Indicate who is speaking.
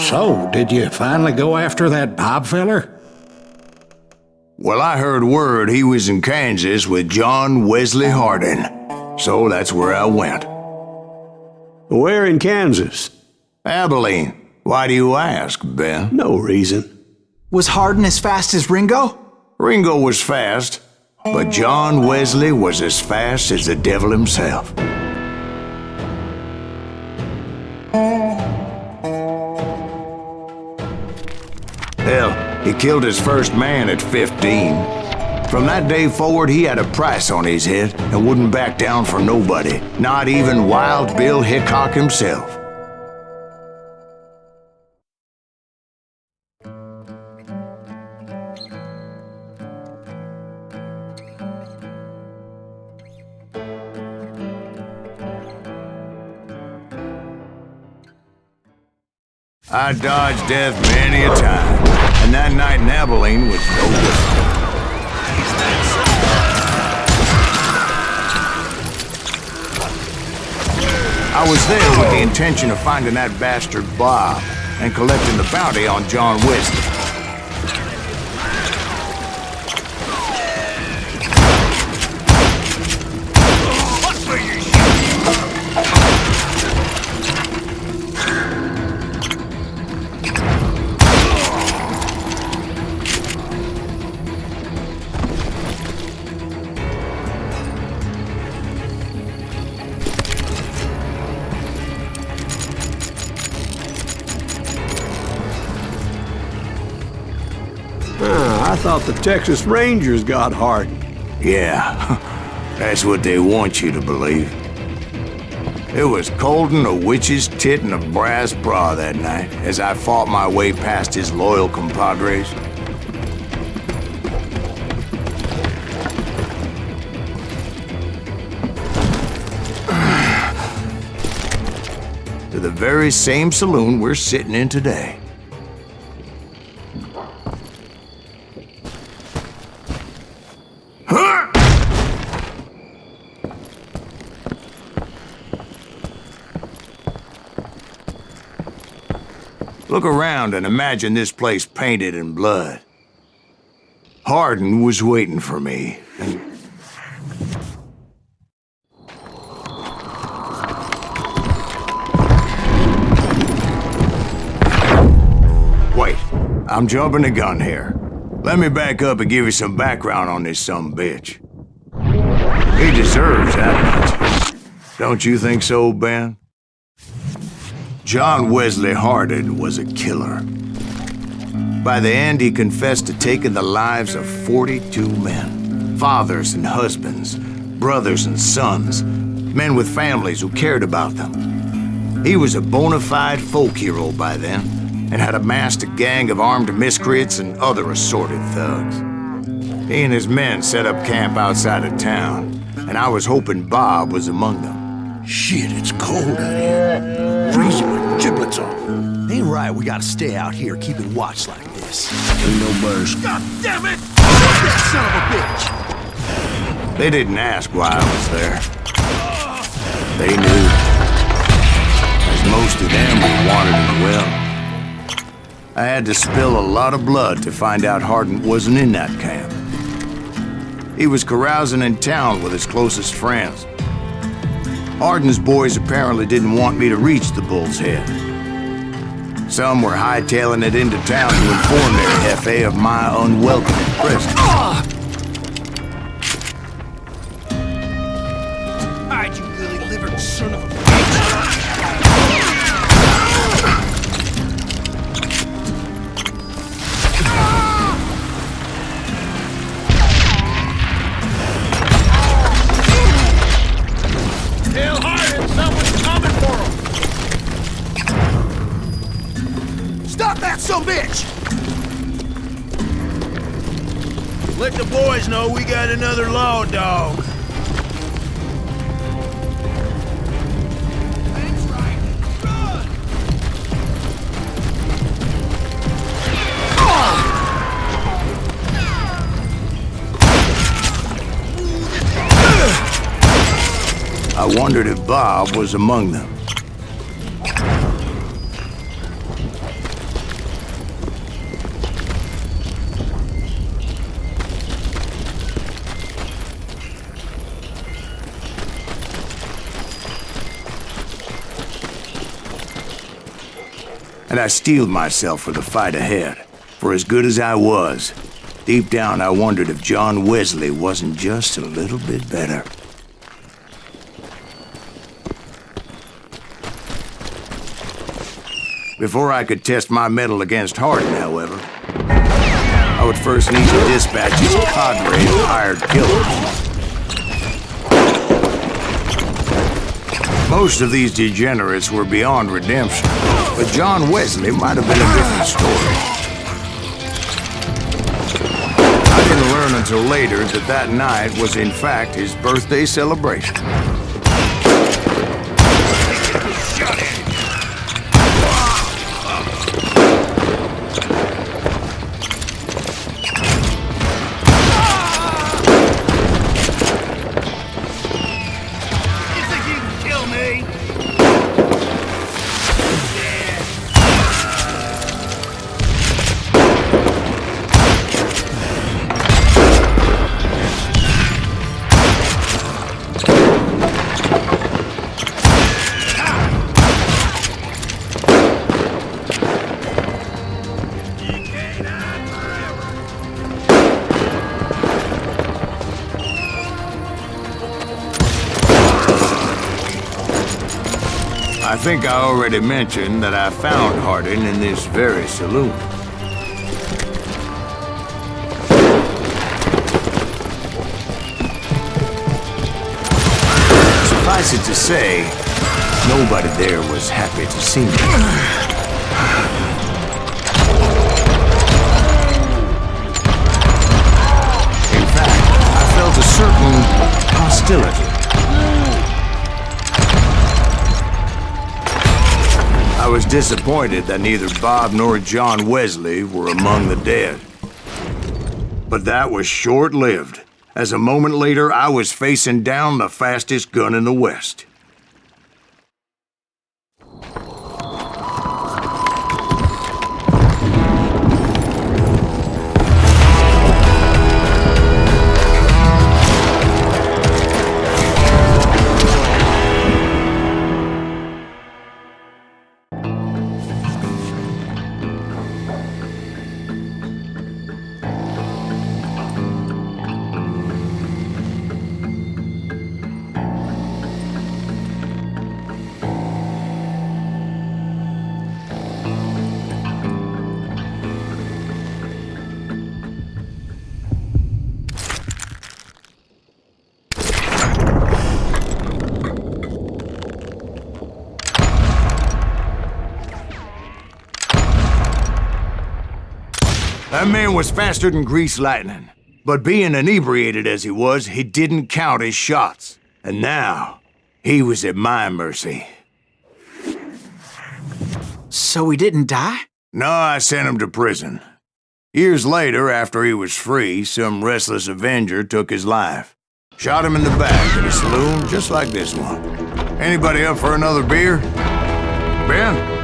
Speaker 1: So, did you finally go after that Bob feller?
Speaker 2: Well, I heard word he was in Kansas with John Wesley Hardin, so that's where I went.
Speaker 3: Where in Kansas?
Speaker 2: Abilene. Why do you ask, Ben?
Speaker 3: No reason.
Speaker 4: Was Hardin as fast as Ringo?
Speaker 2: Ringo was fast, but John Wesley was as fast as the devil himself. Hell, he killed his first man at 15. From that day forward, he had a price on his head and wouldn't back down for nobody, not even Wild Bill Hickok himself. I dodged death many a time, and that night in Abilene was no different. I was there with the intention of finding that bastard Bob and collecting the bounty on John Wesley.
Speaker 3: I thought the Texas Rangers got Hardin.
Speaker 2: Yeah, that's what they want you to believe. It was cold and a witch's tit and a brass bra that night as I fought my way past his loyal compadres. To the very same saloon we're sitting in today. Look around and imagine this place painted in blood. Hardin was waiting for me, and... Wait, I'm jumping the gun here. Let me back up and give you some background on this sumbitch. He deserves that much. Don't you think so, Ben? John Wesley Hardin was a killer. By the end, he confessed to taking the lives of 42 men. Fathers and husbands, brothers and sons, men with families who cared about them. He was a bona fide folk hero by then, and had amassed a gang of armed miscreants and other assorted thugs. He and his men set up camp outside of town, and I was hoping Bob was among them.
Speaker 5: Shit, it's cold out here. Freezing my giblets off. Ain't right, we gotta stay out here keeping watch like this. Ain't no birds. God damn it! Shoot that son of a bitch!
Speaker 2: They didn't ask why I was there. They knew. As most of them were wanted as well. I had to spill a lot of blood to find out Hardin wasn't in that camp. He was carousing in town with his closest friends. Hardin's boys apparently didn't want me to reach the Bull's Head. Some were hightailing it into town to inform their jefe of my unwelcome presence.
Speaker 5: Hide, you lily-livered son of a bitch!
Speaker 6: Tell Hardin someone's coming for him!
Speaker 5: Stop that sumbitch!
Speaker 6: Let the boys know we got another law dog.
Speaker 5: That's right. Run!
Speaker 2: I wondered if Bob was among them. and I steeled myself for the fight ahead. For as good as I was, deep down I wondered if John Wesley wasn't just a little bit better. Before I could test my mettle against Hardin, however, I would first need to dispatch his cadre of hired killers. Most of these degenerates were beyond redemption, but John Wesley might have been a different story. I didn't learn until later that that night was in fact his birthday celebration. I think I already mentioned that I found Hardin in this very saloon. Suffice it to say, nobody there was happy to see me. In fact, I felt a certain hostility. I was disappointed that neither Bob nor John Wesley were among the dead. But that was short-lived, as a moment later I was facing down the fastest gun in the West. That man was faster than greased lightning. But being inebriated as he was, he didn't count his shots. And now, he was at my mercy.
Speaker 4: So he didn't die?
Speaker 2: No, I sent him to prison. Years later, after he was free, some restless avenger took his life. Shot him in the back at a saloon just like this one. Anybody up for another beer? Ben?